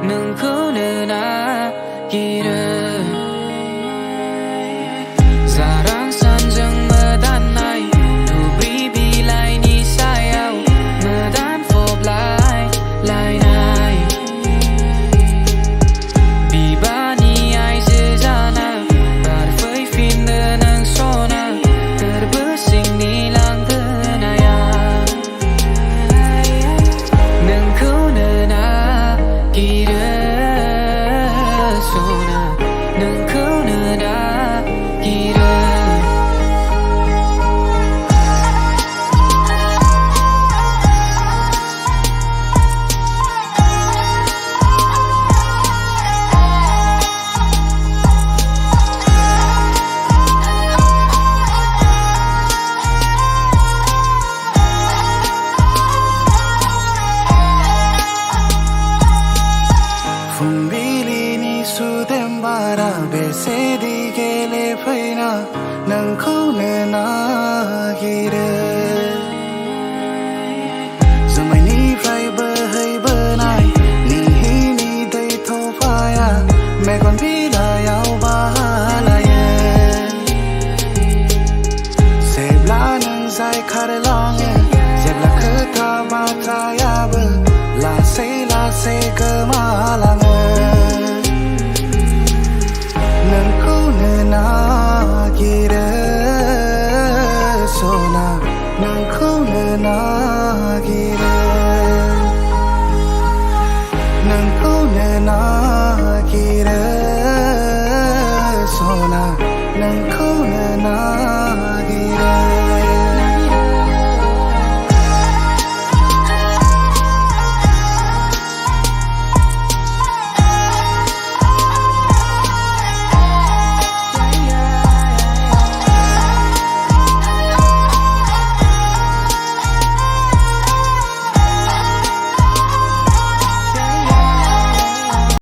눈코는 아기를 Zarang sanjang medan nai Tu bri bi lai ni sayau Medan fob lai lai nai Bi ba ni ai sejana Bar fei fin nang sona Terbesing ni lang tenaya Nang kau nena kira sona Nang kau nena kira Fumbilini sudembara besedi gele phaina nangkhau nena gire